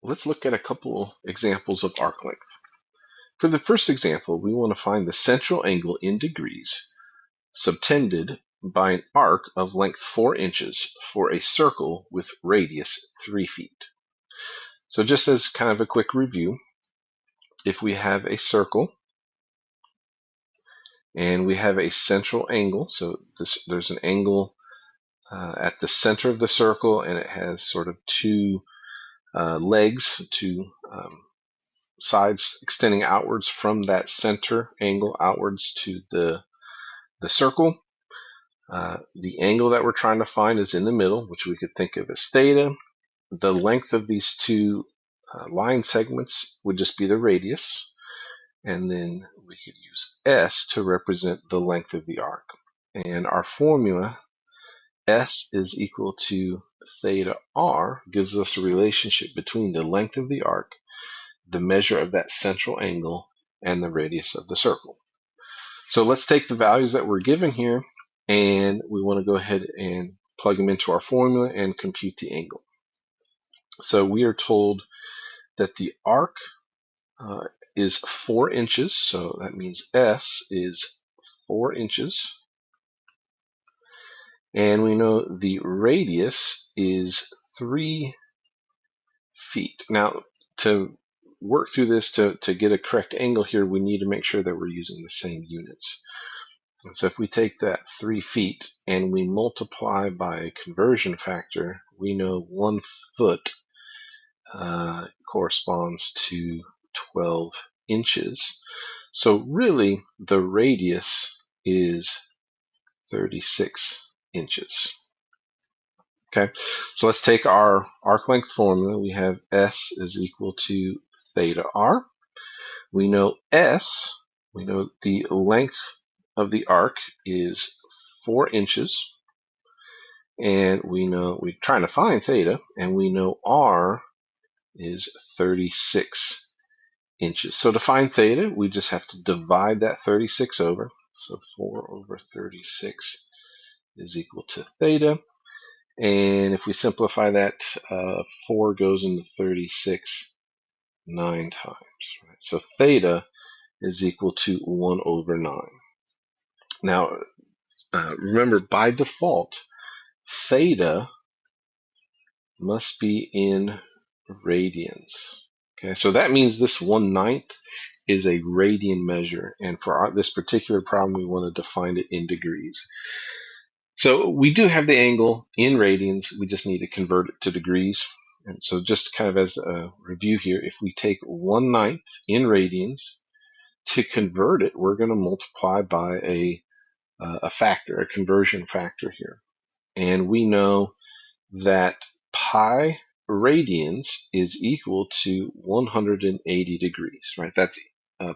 Let's look at a couple examples of arc length. For the first example, we want to find the central angle in degrees subtended by an arc of length 4 inches for a circle with radius 3 feet. So just as kind of a quick review, if we have a circle and we have a central angle, so there's an angle at the center of the circle, and it has sort of two legs, two sides extending outwards from that center angle outwards to the circle. The angle that we're trying to find is in the middle, which we could think of as theta. The length of these two line segments would just be the radius, and then we could use S to represent the length of the arc. And our formula, S is equal to theta R, gives us a relationship between the length of the arc, the measure of that central angle, and the radius of the circle. So let's take the values that we're given here, and we want to go ahead and plug them into our formula and compute the angle. So we are told that the arc is 4 inches, so that means S is 4 inches. And we know the radius is 3 feet. Now, to work through this to get a correct angle here, we need to make sure that we're using the same units. And so if we take that 3 feet and we multiply by a conversion factor, we know 1 foot corresponds to 12 inches. So really, the radius is 36 inches. Okay, so let's take our arc length formula. We have S is equal to theta R. We know S, we know the length of the arc is 4 inches. And we know we're trying to find theta, and we know R is 36 inches. So to find theta, we just have to divide that 36 over. So 4 over 36 is equal to theta. And if we simplify that, 4 goes into 36 9 times. Right? So theta is equal to 1 over 9. Now, remember, by default, theta must be in radians. Okay, so that means this 1/9 is a radian measure, and for this particular problem, we want to define it in degrees. So we do have the angle in radians, we just need to convert it to degrees. And so just kind of as a review here, if we take 1/9 in radians, to convert it, we're going to multiply by a factor, a conversion factor here. And we know that pi radians is equal to 180 degrees, right? That's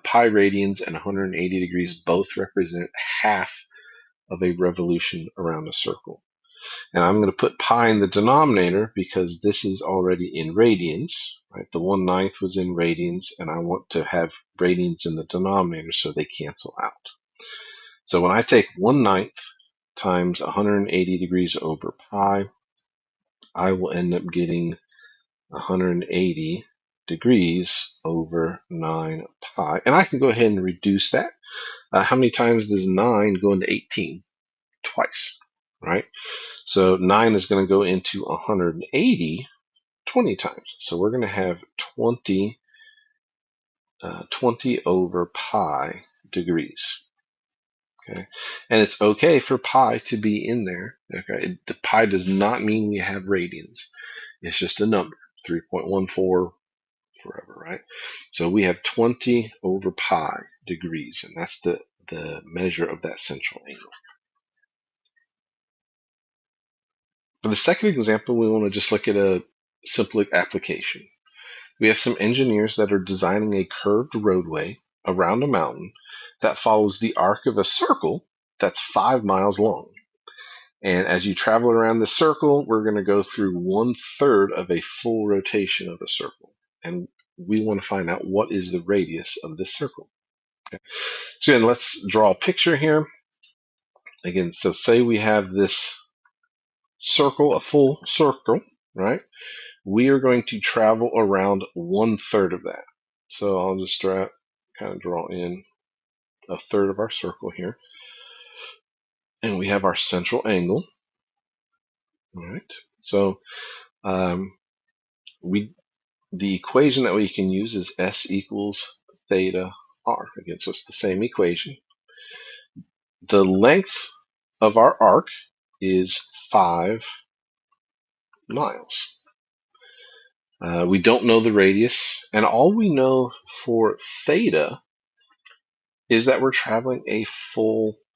pi radians and 180 degrees both represent half of a revolution around a circle. And I'm going to put pi in the denominator because this is already in radians, right? The 1/9 was in radians, and I want to have radians in the denominator so they cancel out. So when I take 1/9 times 180 degrees over pi, I will end up getting 180 degrees over 9 pi. And I can go ahead and reduce that. How many times does 9 go into 18? Twice, right? So 9 is going to go into 180 20 times. So we're going to have 20 over pi degrees. Okay, and it's okay for pi to be in there. Okay, pi does not mean we have radians. It's just a number, 3.14 forever, right? So we have 20 over pi degrees, and that's the measure of that central angle. For the second example, we want to just look at a simple application. We have some engineers that are designing a curved roadway around a mountain that follows the arc of a circle that's 5 miles long. And as you travel around the circle, we're going to go through 1/3 of a full rotation of a circle. And we want to find out what is the radius of this circle. Okay. So again, let's draw a picture here. Again, so say we have this circle, a full circle, right? we are going to travel around 1/3 of that. So I'll just kind of draw in 1/3 of our circle here. And we have our central angle. All right. So the equation that we can use is S equals theta r. Again, so it's the same equation. The length of our arc is 5 miles. We don't know the radius, and all we know for theta is that we're traveling a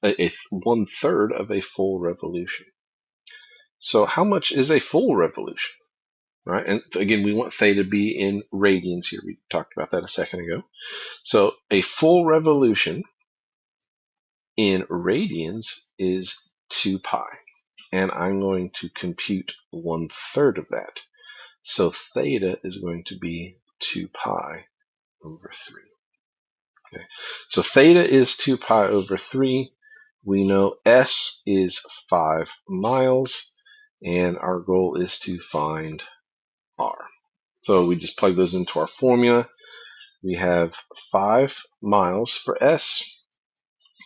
1/3 of a full revolution. So how much is a full revolution? Right, and again, we want theta to be in radians here. We talked about that a second ago. So a full revolution in radians is 2 pi, and I'm going to compute 1/3 of that. So theta is going to be 2 pi over 3. Okay. So theta is 2 pi over 3. We know S is 5 miles, and our goal is to find R. So we just plug those into our formula. We have 5 miles for S.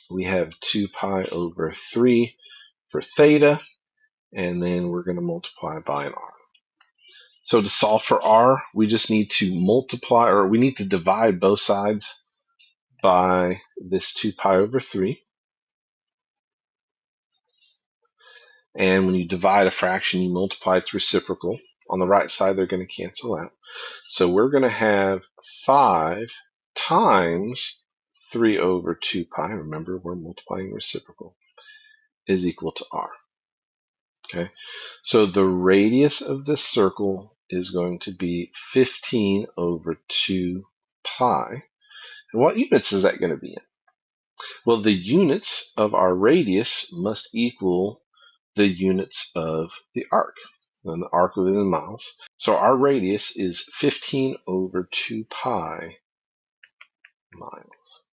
We have 2 pi over 3 for theta, and then we're going to multiply by an R. So to solve for R, we just need to multiply, or we need to divide both sides by this 2 pi over 3. And when you divide a fraction, you multiply its reciprocal. On the right side, they're going to cancel out. So we're going to have 5 times 3 over 2 pi. Remember, we're multiplying reciprocal, is equal to R. Okay, so the radius of this circle is going to be 15 over 2 pi. And what units is that going to be in? Well, the units of our radius must equal the units of the arc. And the arc within miles. So our radius is 15 over 2 pi miles.